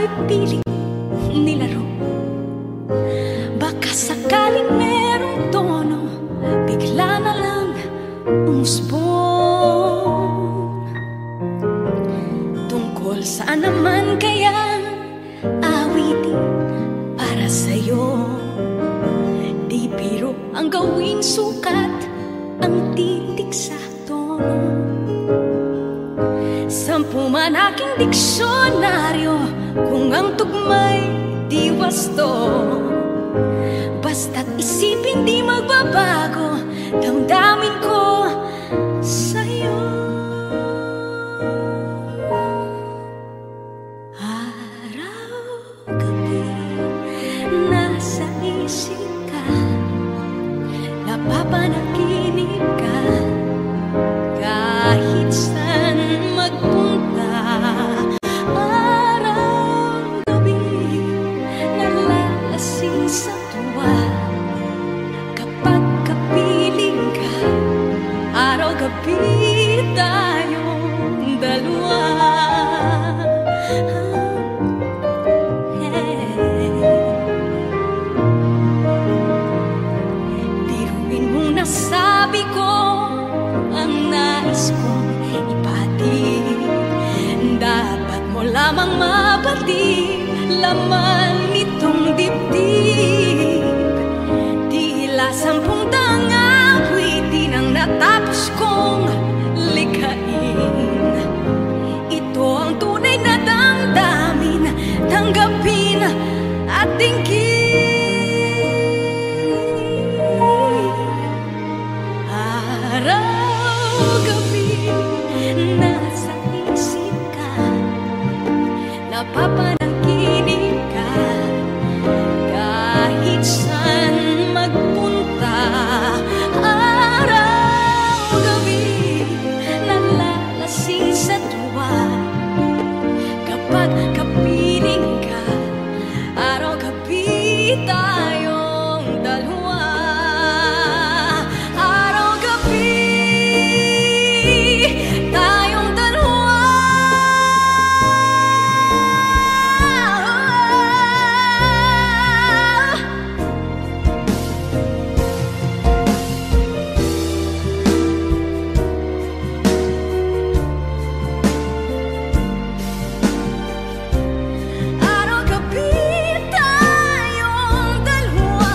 ako'y piling nilaro. Baka sakaling merong tono, bigla na lang umusbong. Tungkol saan naman kaya awitin para sa'yo? Di biro ang gawing sukat ang titik sa tono. 10 man aking diksyonaryo, kung ang tugma'y di wasto. Basta't isipin di magbabago damdamin ko sa'yo. Araw-gabi nasa isip ka, napapanaginip ka. Kahit saan magpunta, araw-gabi nalalasing sa tuwa. Kapag kapiling ka, araw-gabi tayong dalawa. Biruin mong nasabi ko ang nais kong ipatid. Dapat mo lamang mabatid laman nitong dibdib. Tila 10 daang awitin ang natapos kong likhain. Ito ang tunay na damdamin, tanggapin at tingin. Araw-gabi nasa isip ka, napapanaginip ka. Kahit saan magpunta, araw-gabi nalalasing sa tuwa. Kapag kapiling ka, araw-gabi tayong dalawa. Araw-gabi tayong dalawa. Araw-gabi tayong dalawa.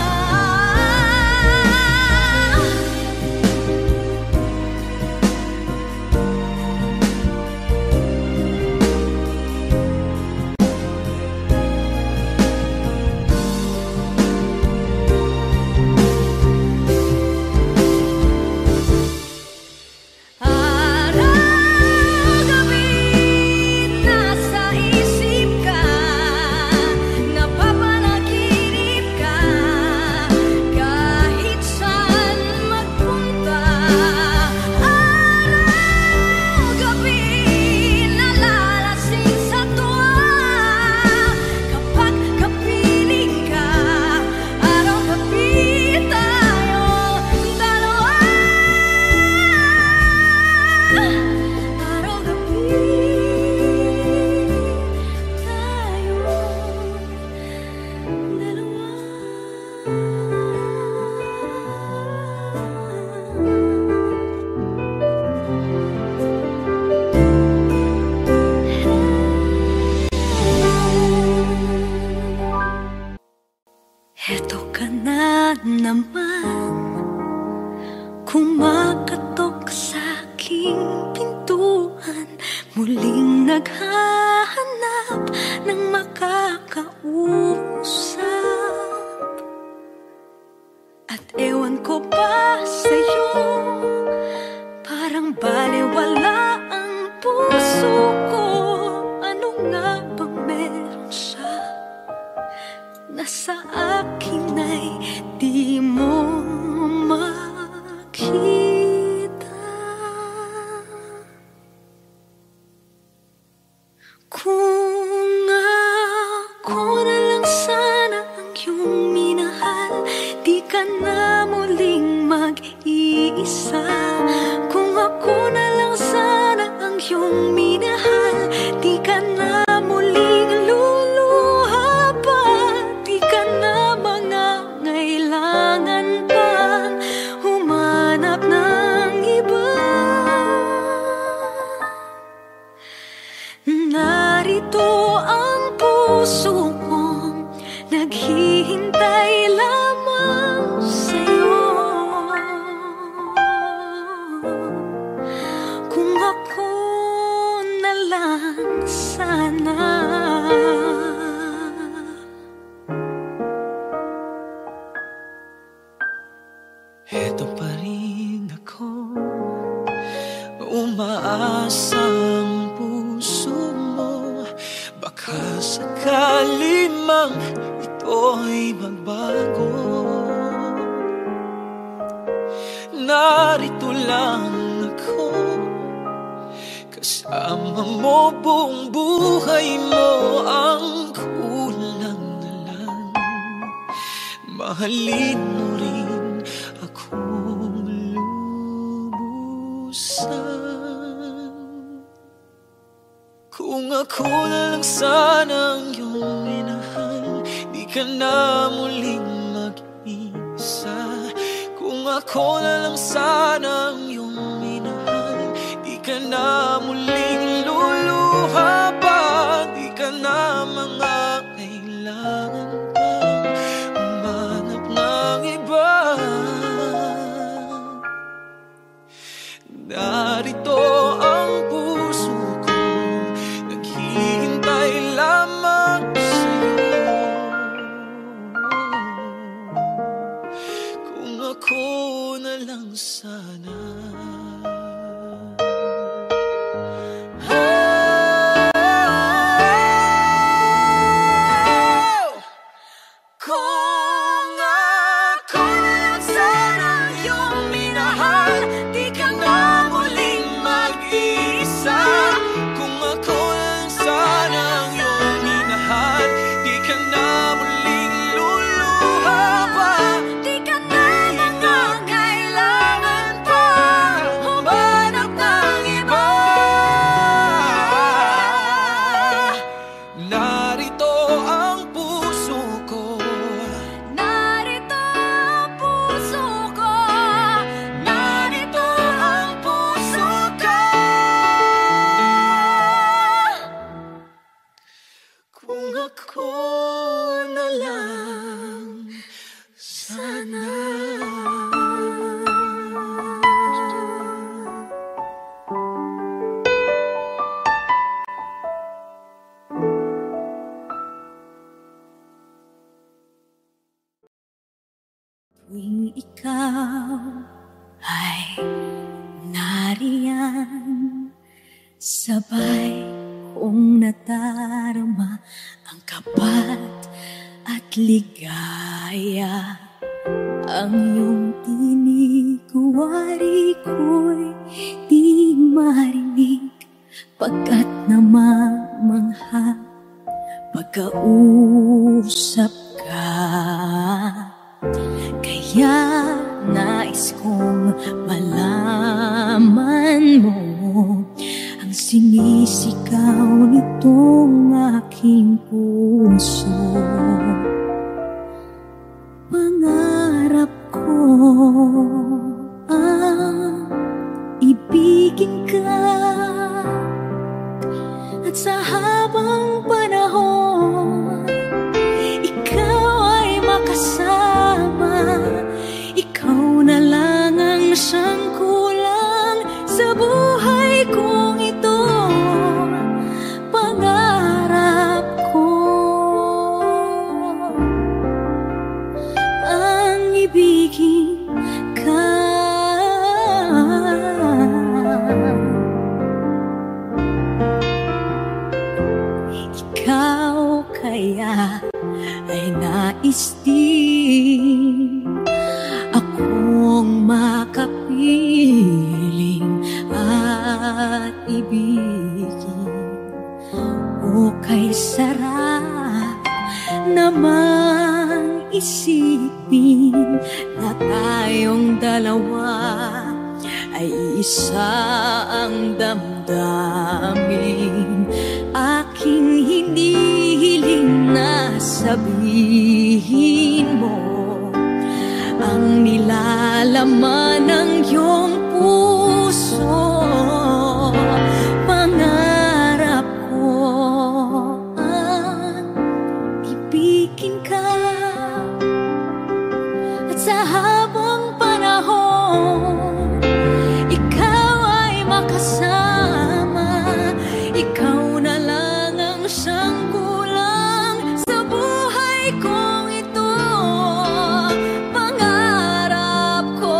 Araw-gabi nasa isip ka, napapanaginip ka. Kahit saan magpunta, araw-gabi nalalasing sa tuwa. Kapag kapiling ka, araw-gabi tayong dalawa. Araw-gabi tayong dalawa. Eto ka na naman, kumakatok sa aking pintuan. Muling naghahanap ng makakausap. At ewan ko ba sa'yo, parang balewala ang puso ko. Ano nga bang meron siya na sa akin ay di mo makita? Kung ako na lang sana ang iyong minahal, di ka na muling mag-iisa. Kung ako na lang sana ang iyong minahal, di ka na muling luluha. ako'y magbago. Narito lang ako, kasama mo buong buhay mo. Ang kulang na lang, mahalin mo rin akong lubusan. Kung ako na lang sanang iyong minahal, di ka na muling mag-isa. Kung ako na lang sanang iyong minahal, di ka na muling luluha pa. Di ka na mga kailangan pang umanap ng iba. Narito ang puso ko, naghihintay lamang sa'yo. Kung ako na lang sana. Tuwing ikaw ay nariyan, sabay kong nadarama ang kapat at ligaya. Ang iyong tinig, wari ko'y di marinig, pagkat namamangha pagkausap ka. Kaya nais kong malaman mo ang sinisigaw nitong aking puso. Pangarap ko ang ibigin ka, at sa habang panahon ikaw ay makasama. Ikaw na lang ang siyang kulang sa buhay kong ito. Pangarap ko ang ibigin ka. Ikaw kaya ay nais din akong makapiling at ibigin. O kay sarap namang isipin na tayong dalawa ay isa ang damdamin. Aking hinihiling na sabihin mo ang nilalaman ng iyong puso. Pangarap ko ang ibigin ka, at sa habang panahon ikaw ay makasama. Ikaw na lang ang siyang kulang sa buhay kong ito. Pangarap ko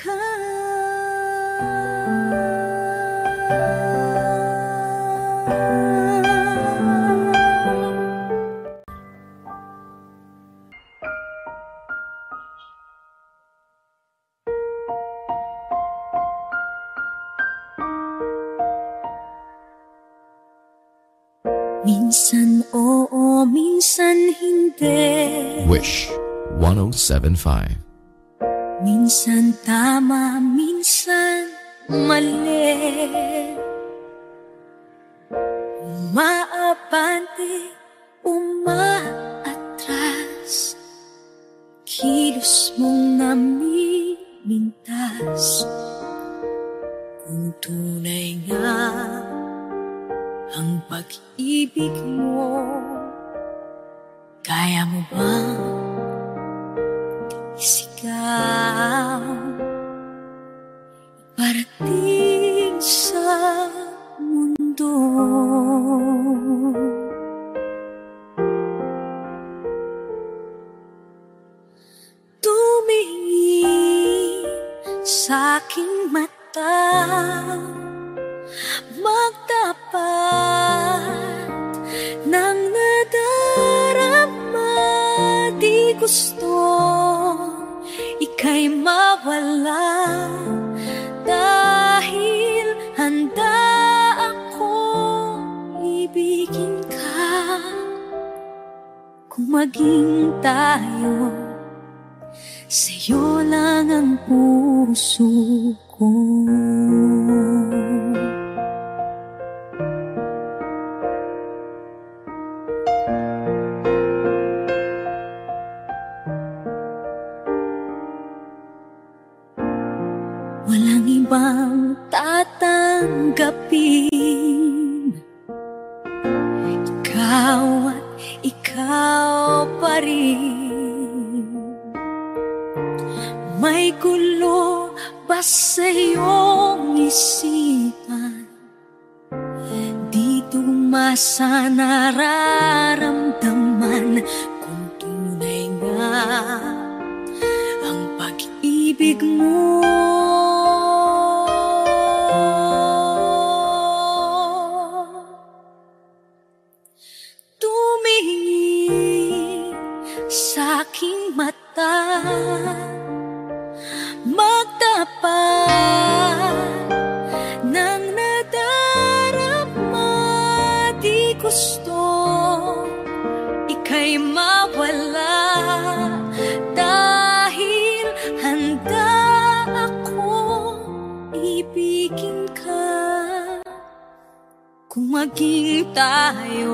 ka. Minsan oo, minsan hindi. Wish 107.5. Minsan tama, minsan mali. Umaabante, umaatras, kilos mong namimintas. Kung tunay nga ang pag-ibig mo, kaya mo bang isigaw, iparating sa mundo? Tumingin sa aking mata, magtapat ng nadarama. Di gusto ika'y mawala, dahil handa akong ibigin ka. Kung maging tayo, sa'yo lang ang puso ko. Walang ibang tatanggapin, ikaw at ikaw pa rin. May gulo ba sa iyong isipan? Di tumasa nararamdaman kung tunay nga ang pag-ibig mo. Tumingin sa aking mata, magtapat ng nadarama. Di gusto ika'y mawala, dahil handa akong ibigin ka. Kung maging tayo,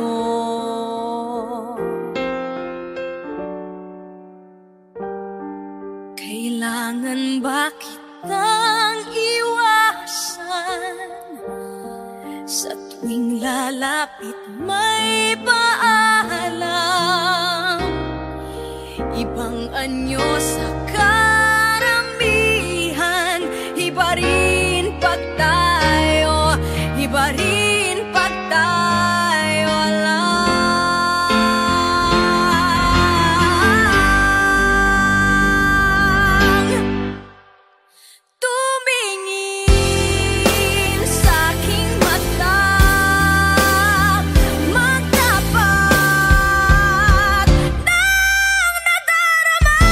kailangan ba kitang iwasan? Sa tuwing lalapit may paalam, ibang anyo sa karamihan. Iba rin pag tayo, iba rin pag tayo lang. Tumingin sa aking mata, magtapat ng nadarama.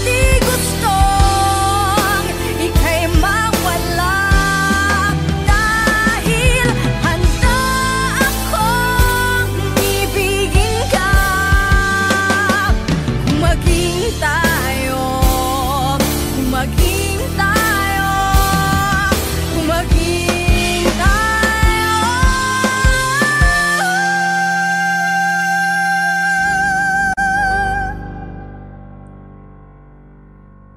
Di gustong ika'y mawala, dahil handa akong ibigin ka. Kung maging tayo, kung maging tayo, kung maging tayo.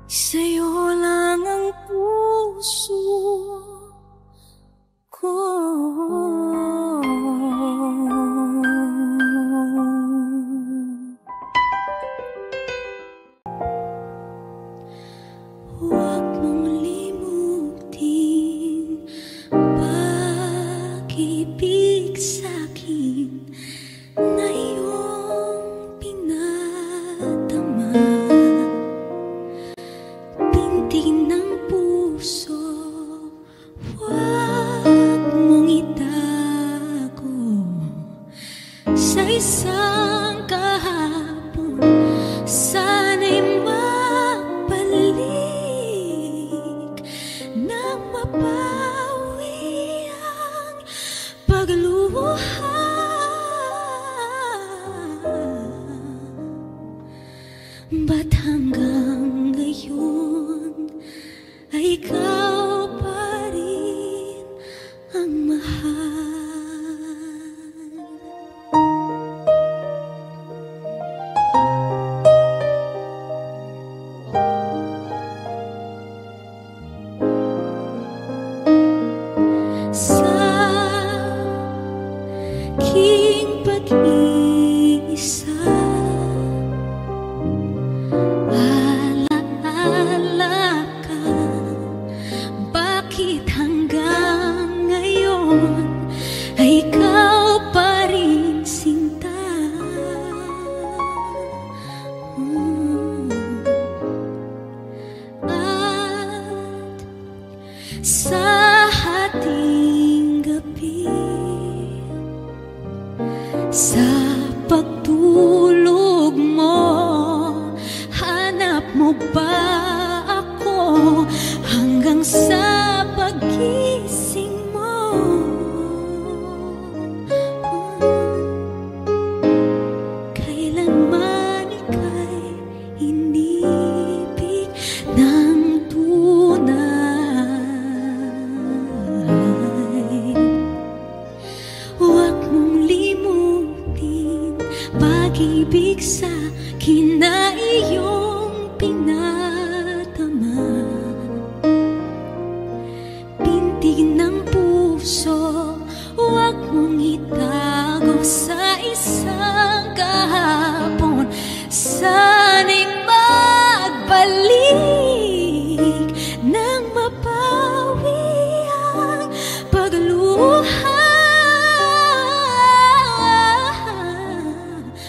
Sa'yo lang ang puso ko. Huwag mong limutin pag-ibig sa'kin na iyong pinadama. Binti ng mapawi ang pagluha. Ba't hanggang ngayon ay ikaw pa rin ang mahal? Sa aking pag-iisa, alaala ka. Bakit hanggang ngayon ay ikaw pa rin sinta? At sa ating gabi, sa pagtulog mo, hanap mo ba ako hanggang sa paggising mo? Kailanman ika'y inibig ng tunay. Huwag mong limutin pag-ibig sa kinaiyong pinatama. Pintig ng puso, huwag mong itago sa isang kahapon. Sana'y magbalik nang mapawi ang pagluha.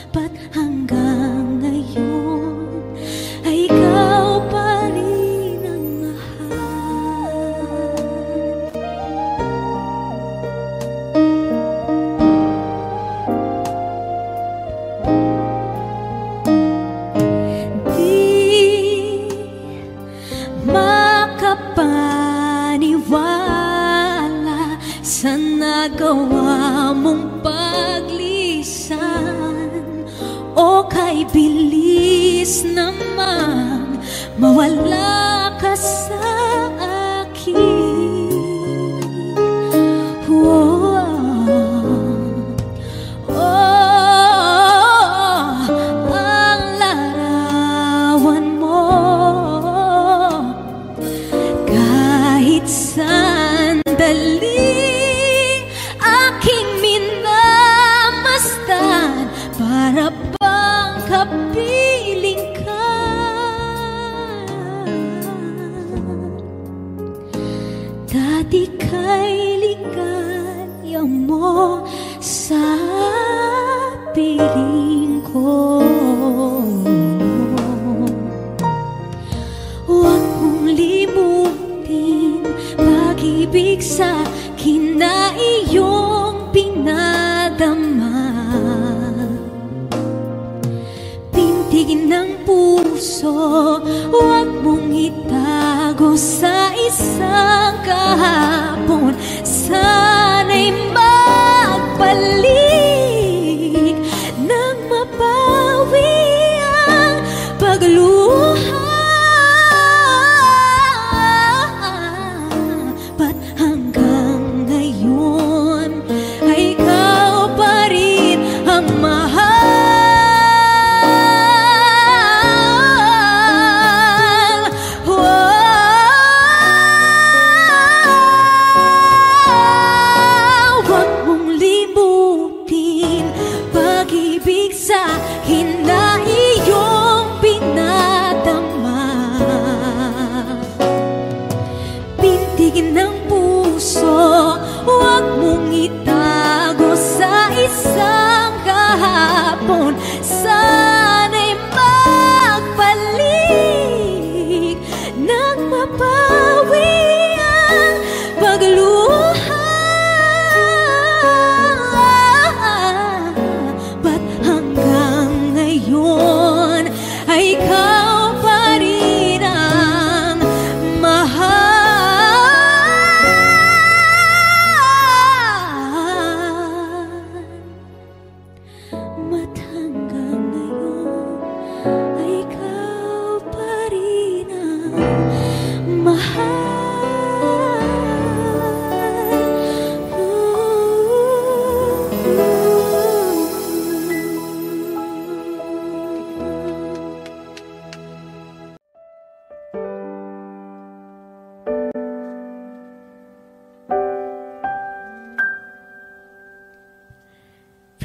Ba't hanggang ngayon ay ikaw pa rin ang mahal? Di makapaniwala sa nagawa mong paglisan, o kay bilis naman mawala ka sa akin. Ang larawan mo kahit sandali aking minamasdan, para bang kapiling ka. Dati kay ligaya mo sa piling ko. Huwag mong limutin pag-ibig sa kinaiyong pinadama. Pintig ng puso, huwag mong itago sa isang kahapon. Sana'y magbalik nang mapawi ang pagluha. Ba't hanggang ngayon ay ikaw pa rin ang mahal?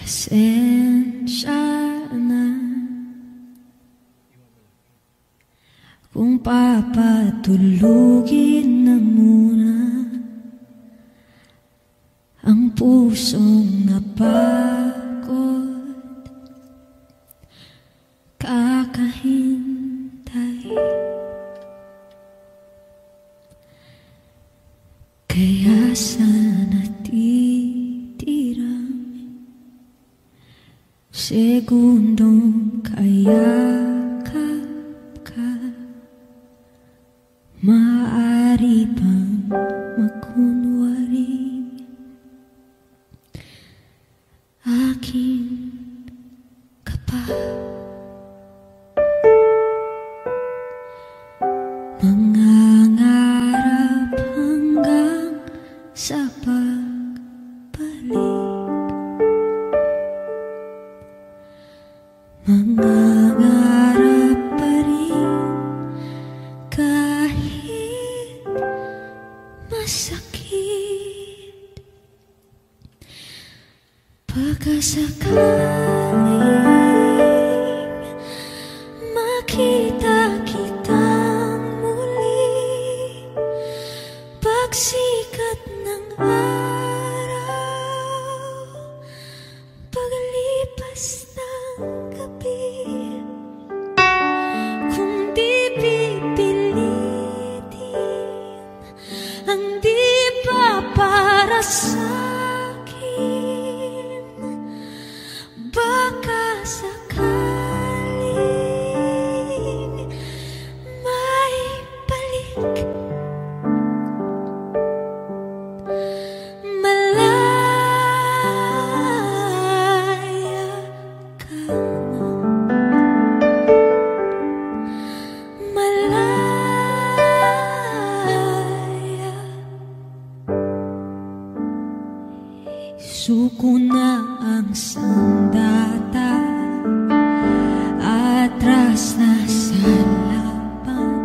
Pasensya na kung papatulugin na muna ang pusong napagod, kakahintay. Kaya sana titirang segundong kayakap ka, maaari bang makunwari akin ka pa? Mangangarap hanggang sa pagbalik, mangangarap pa rin kahit masakit. Pagkasakaling makita kitang muli, pagsikat ng araw, paglipas ng gabi, kung di pipilitin ang di pa para sa'kin, baka sakaling may balik. Malaya ka na, malaya. Suko na ang sandata, atras na sa laban,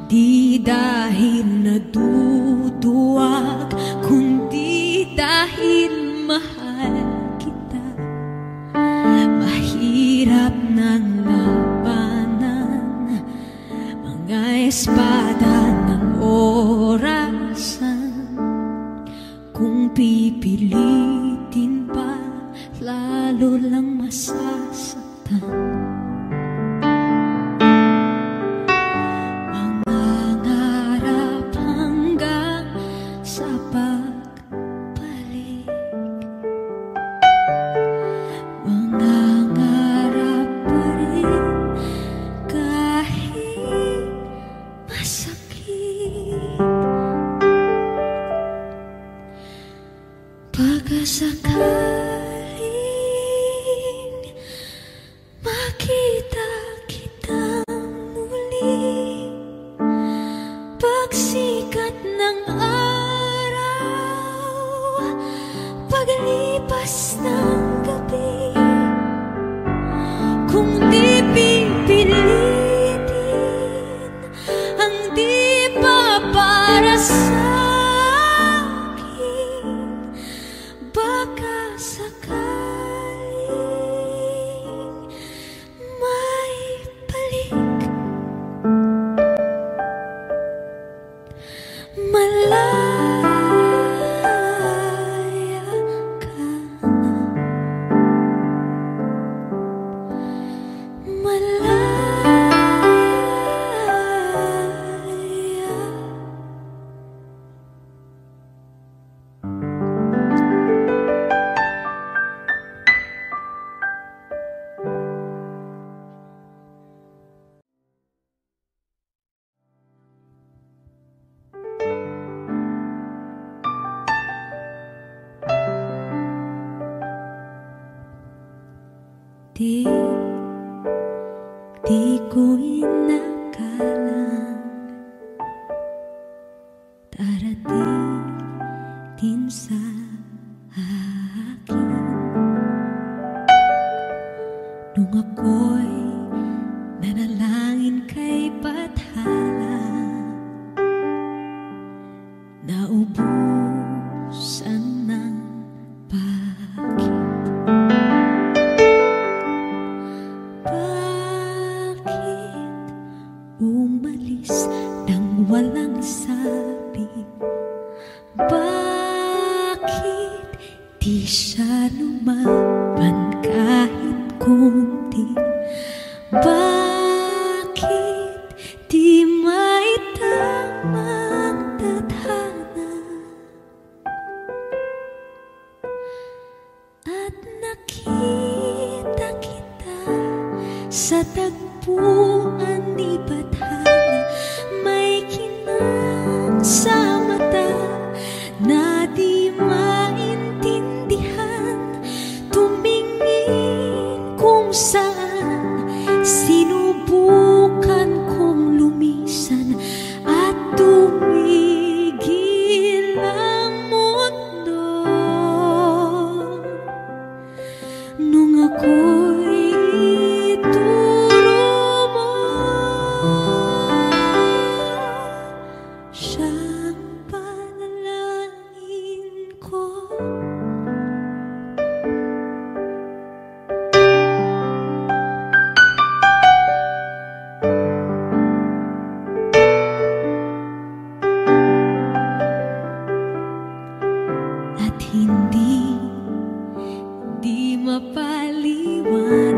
di dahil naduduwag, kundi dahil mahal kita. Mahirap ng labanan, mga espada ng orasan, kung pipilitin pa, lalo lang masasaktan. Mangangarap hanggang sa pagbalik, mangangarap pa rin kahit masakit. Pagkasakaling makita kitang muli, pagsikat ng araw, paglipas ng gabi, kung di pipilitin ang di pa para sa'kin, baka sakaling may balik. Malaya ka na, malaya. Di ko inakalang darating din sa akin, nung ako'y nanalangin kay Bathala, naubusan ng pag-ibig. walang sabi. Bakit di siya lumaban kahit konti? Bakit di maitamang tadhana? At nakita kita sa tagpuan ni Badhana, may kinang sa mata na di maintindihan. Tumingin kung saan, sinubukan kong lumisan at tumigil ang mundo. Nung ako'y turo mo, siyang panalangin ko. At hindi mapaliwanag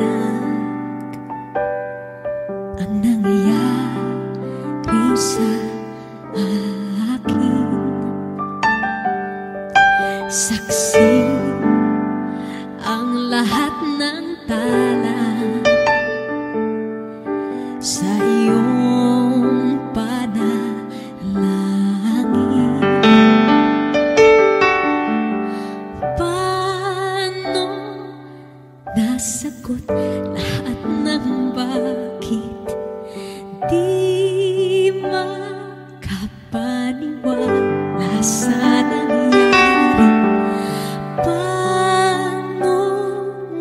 ang nangyayari sa akin. Saksi ang lahat ng tala sa iyong panalangin. Paano nasagot lahat ng bakit? Di makapaniwala sa nangyari. Paano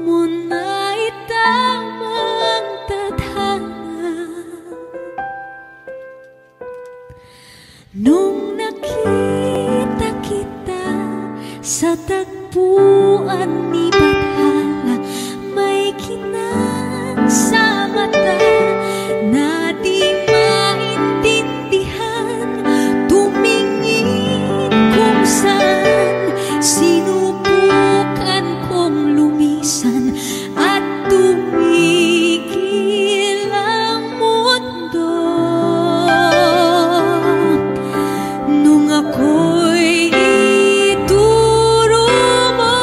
mo naitama ang tadhana? Nung nakita kita sa tagpuan ni Badhana, may kinang sa mata na di maintindihan. Tumingin kung saan, sinubukan kong lumisan at tumigil ang mundo. Nung ako'y ituro mo,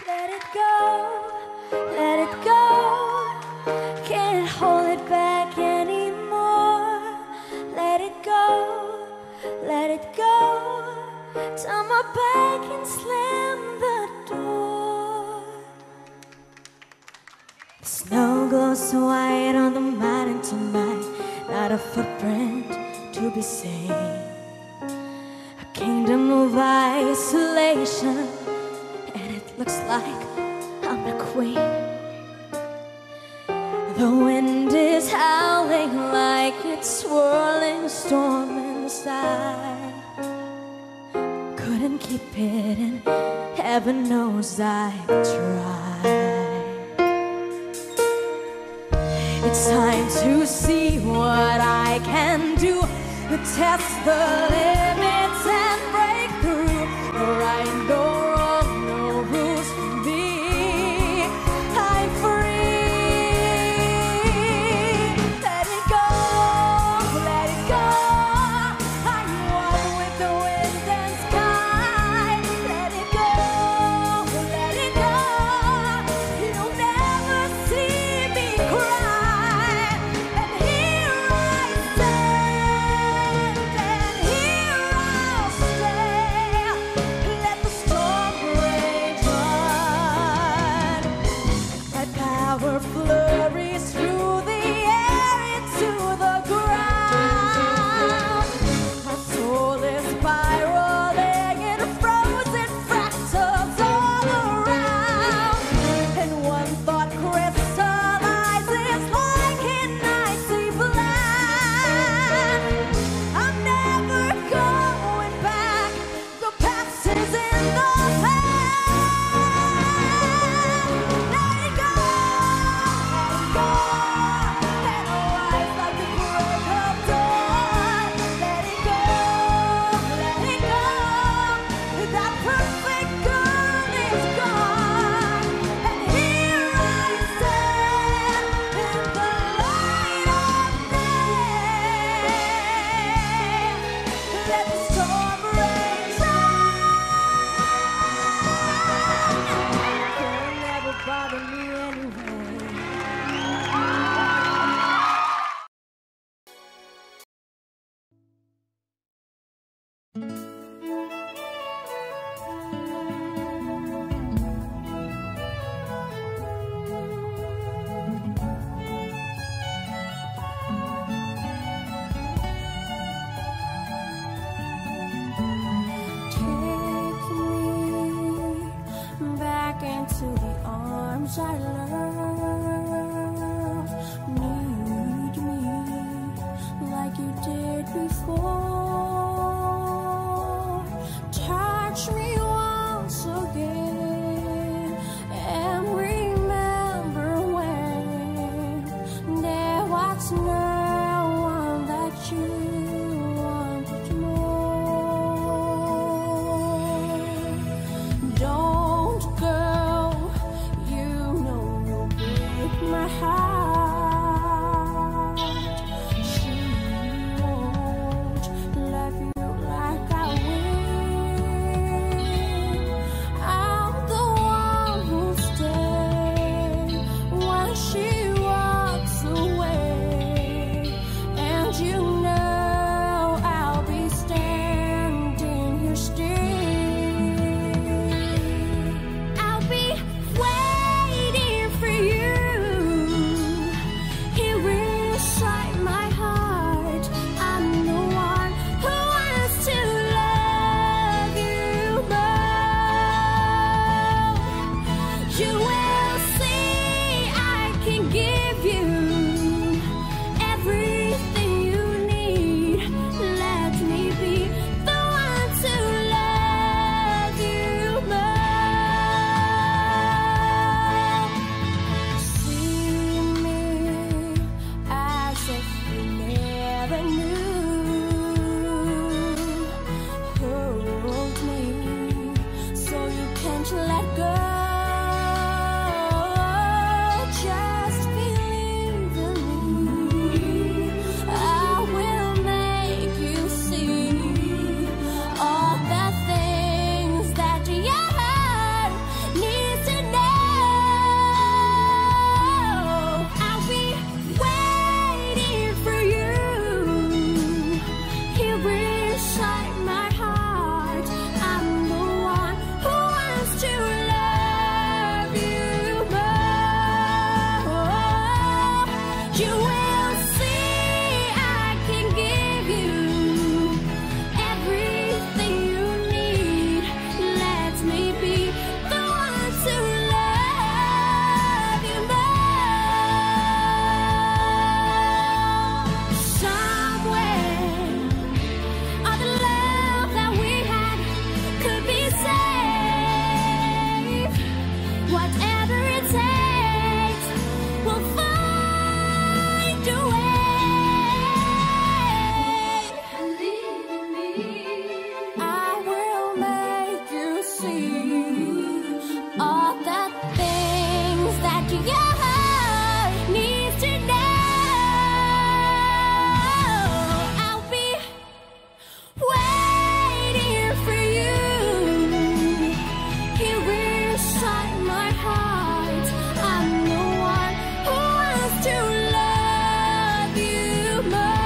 Let it go, let it go. Can't hold it back anymore. Let it go, let it go. Turn my back and slam the door. The snow glows so white on the mountain tonight. Not a footprint to be seen. A kingdom of isolation, and it looks like I'm the queen. The wind is howling like it's swirling a storm inside. Couldn't keep it in, heaven knows I tried. It's time to see what I can do, to test the limits and break through. No right, no wrong, no rules for me. I'm free. Let it go, let it go. I'm one with the wind and sky. Let it go, let it go. You'll never see me cry. And here I stand, and here I'll stay. Let the storm rage on. My power flurries through the air into the ground. My soul is spiraling in frozen fractals all around. And one thought crystallizes like an icy blast. I'm never going back. The past is in the past. Let it go, let it go. And rise like the break of dawn. Let it go, let it go. That perfect girl is gone. And here I stand in the light of day. Let the storm rage on. It'll never bother me anyway. Take me back into the arms I love. Need me like you did before. Touch me once again and remember when there was no one that you wanted more. Don't go, you know you'll break my heart. She won't love you like I will. I'm the one who'll stay when she walks away. And you know I'll be standing here still. I'll be waiting for you here inside my heart. I'm the one who wants to love you more. You will see I can give you everything you need. Let me be the one to love you more. See me as if you never knew. Hold me so you can't let go. Just believe in me. I will make you see all the things that your heart needs to all the things that your heart needs to know. I'll be waiting for you here inside my heart. I'm the one who wants to love you more.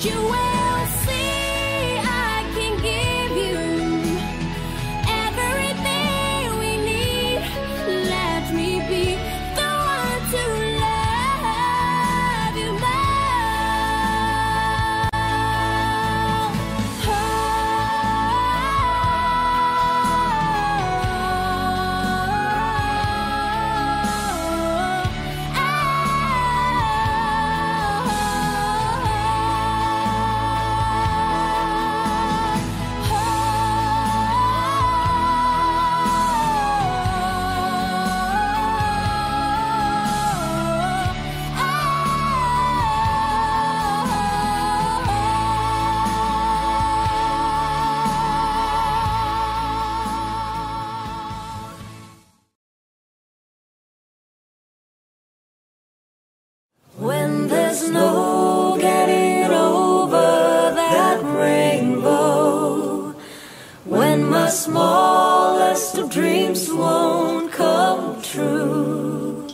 You will see I can give you everything we need. Let me be the one to love you When there's no getting over that rainbow, when my smallest of dreams won't come true,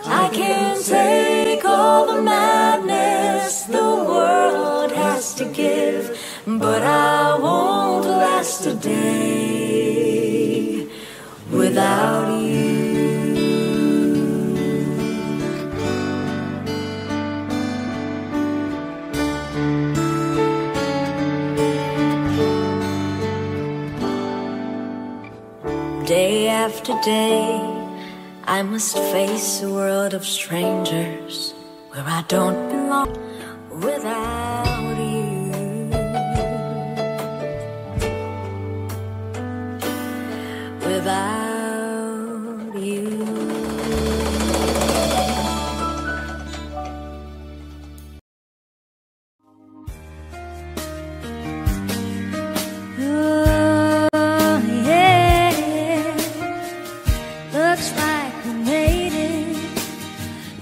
I can take all the madness the world has to give, but I won't last a day without you. Day after day, I must face a world of strangers where I don't belong without you. Without you.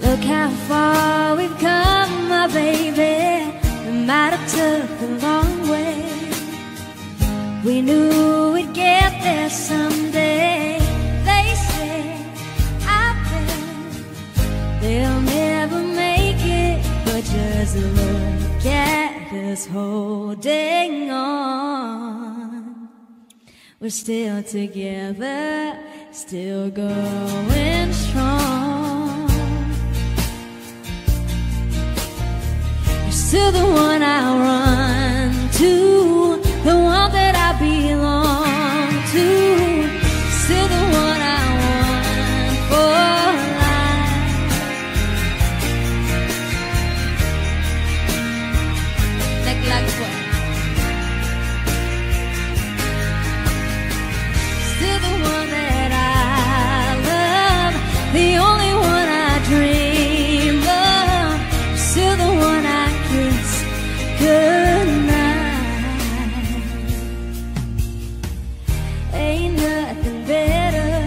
Look how far we've come, my baby. We might have took the long way. We knew we'd get there someday. They say, I bet they'll never make it, but just look at us holding on. We're still together, still going strong. To the one I run to, the one that I belong to, still the one I want for life. Like what? Still the one that I love, the only one I dream of, still the one I good night. Ain't nothing better.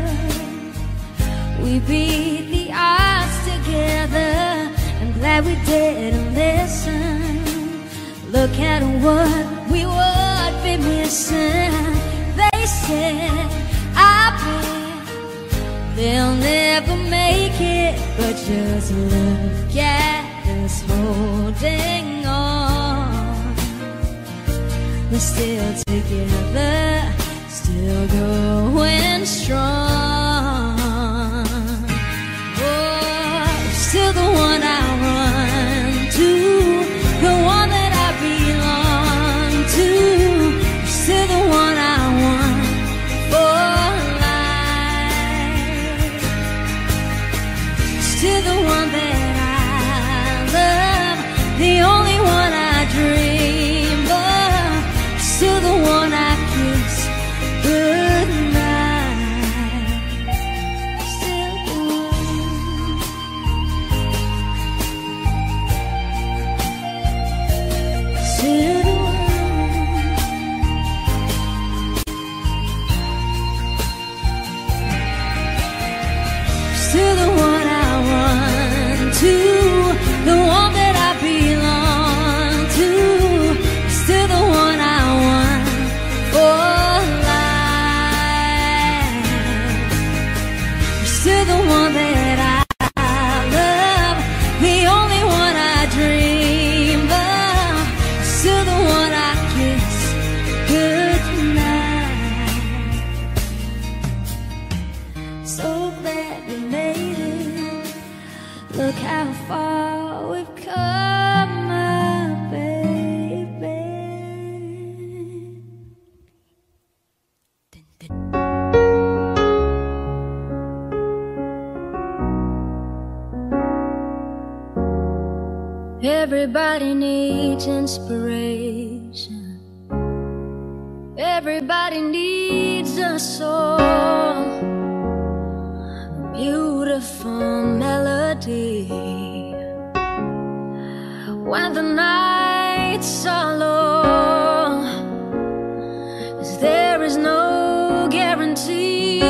We beat the odds together. I'm glad we didn't listen. Look at what we would be missing. They said, I bet they'll never make it, but just look at us holding on. We're still together, still going strong. Oh, still the one I run to, the one that I belong to, still the one I want for life, still the one that I love, the only one I dream of, still the one I kiss goodnight. Everybody needs inspiration. Everybody needs a song, a beautiful melody. When the nights are long, 'cause there is no guarantee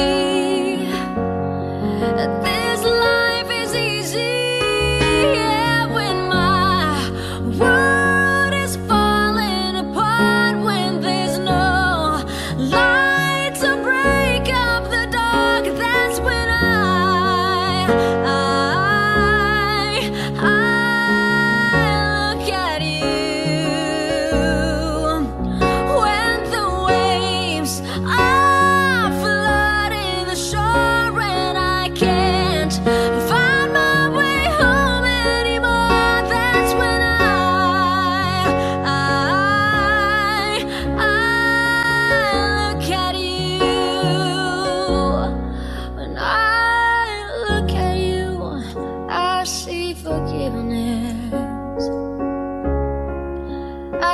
that this life is easy. Yeah, when my world is falling apart, when there's no light to break up the dark, that's when I look at you. When the waves are flooding the shore and I can't find my way home anymore, that's when I look at you. When I look at you, I see forgiveness.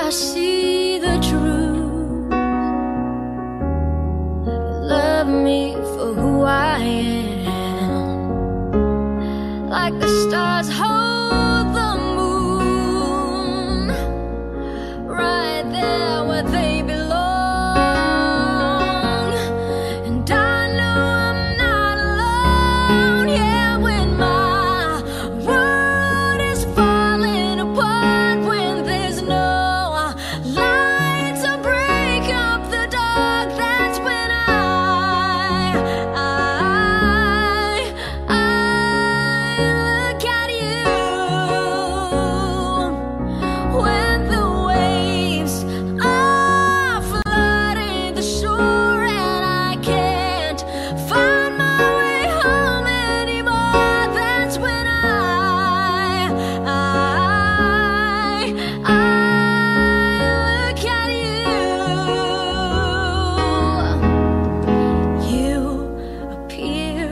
I see the truth. You love me for who I am, like the stars hold the moon, right there where they belong. And I know I'm not alone. Yeah, when my world is falling apart, when there's no light to break up the dark, that's when I look at you. When the waves are flooding the shore and I can't find my way home anymore, that's when I look at you. You appear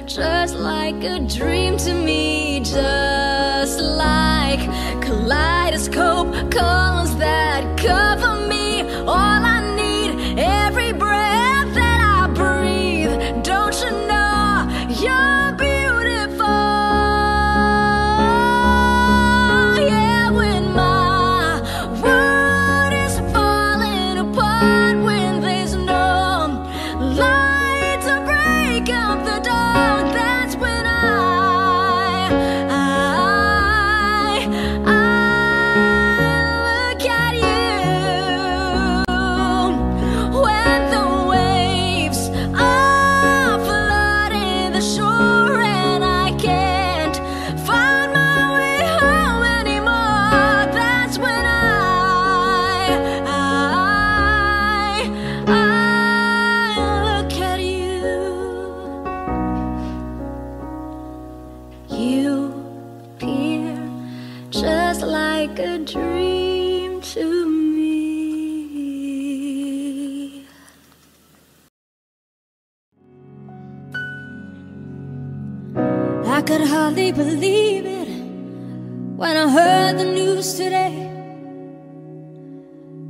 just like a dream to me, just like kaleidoscope colors that cover me. All I need, every breath that I breathe. Don't you know you're beautiful? Yeah, when my world is falling apart, when there's no light to break up the dark, that's when I look at you. When the waves are flooding the shore and I can't find my way home anymore, that's when I look at you. You appear just like a dream to me. I could hardly believe it when I heard the news today.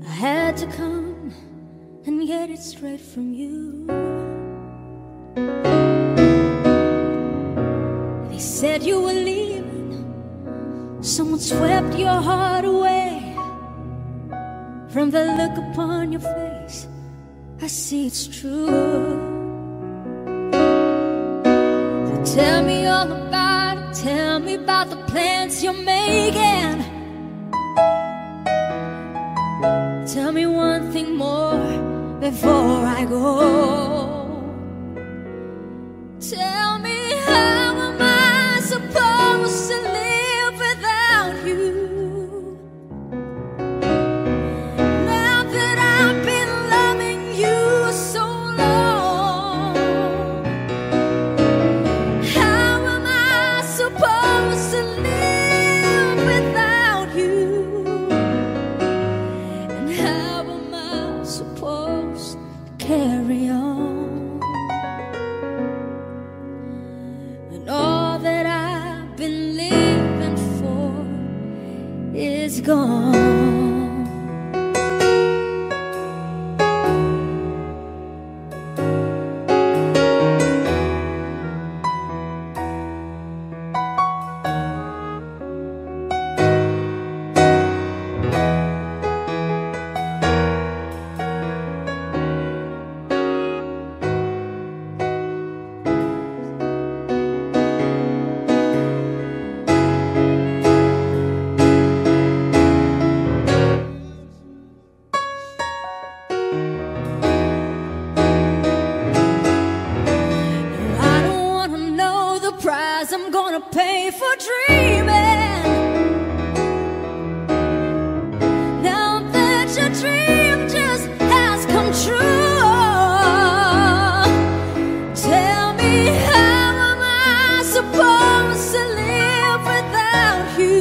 I had to come and get it straight from you. They said you were leaving, someone swept your heart away. From the look upon your face, I see it's true. Tell me all about it, tell me about the plans you're making. Tell me one thing more before I go. Tell me, how am I supposed to live without you? Now that I've been loving you so long, how am I supposed to live without you? And how am I supposed to care carry on. And all that I've been living for is gone. I'm gonna pay for dreaming. Now that your dream just has come true, tell me, how am I supposed to live without you?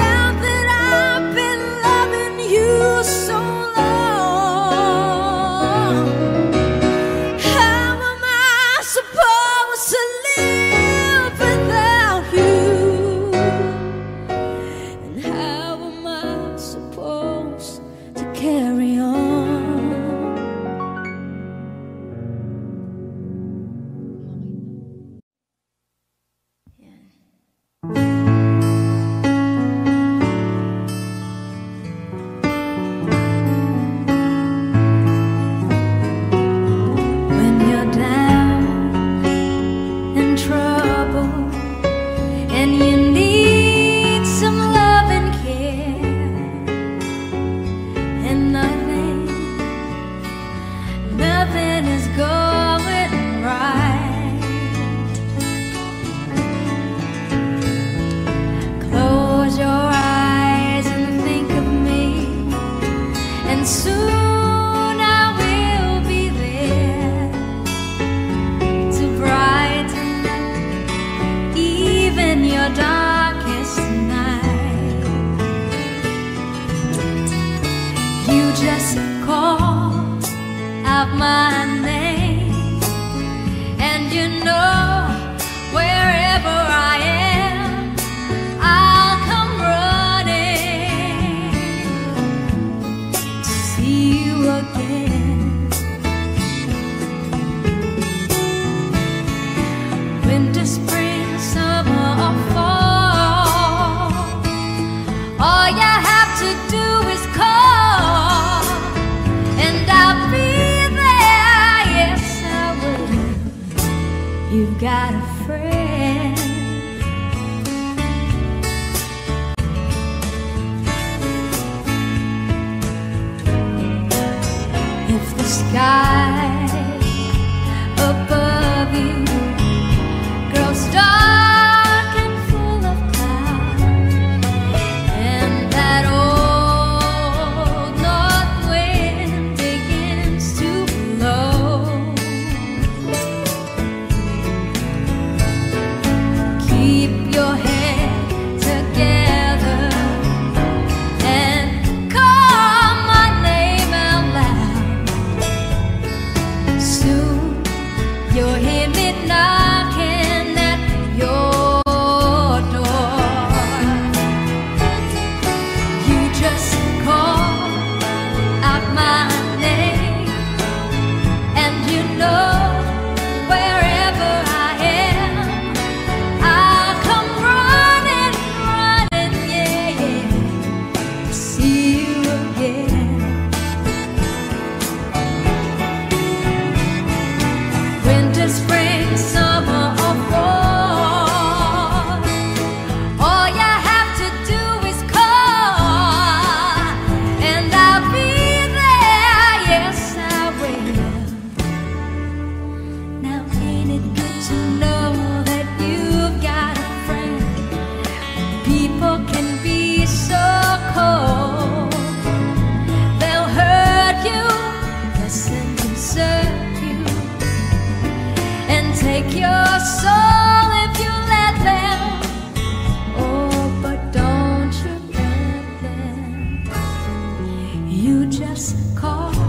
Now that I've been loving you so long, how am I supposed to live without you? And how am I supposed to carry on? When you're down in trouble and you need some love and care, and nothing is going right, close your eyes and think of me, and soon I will be there to brighten even your darkest night. You just call out my name, and you know wherever I am, I'll come running to see you again. Winter, spring, summer, or fall, all you have to do is call, and I'll be there. Yes, I will. You've got a friend. If the sky above you grows dark and full of clouds, and that old north wind begins to blow, keep your head together and call my name out loud. Soon your heart.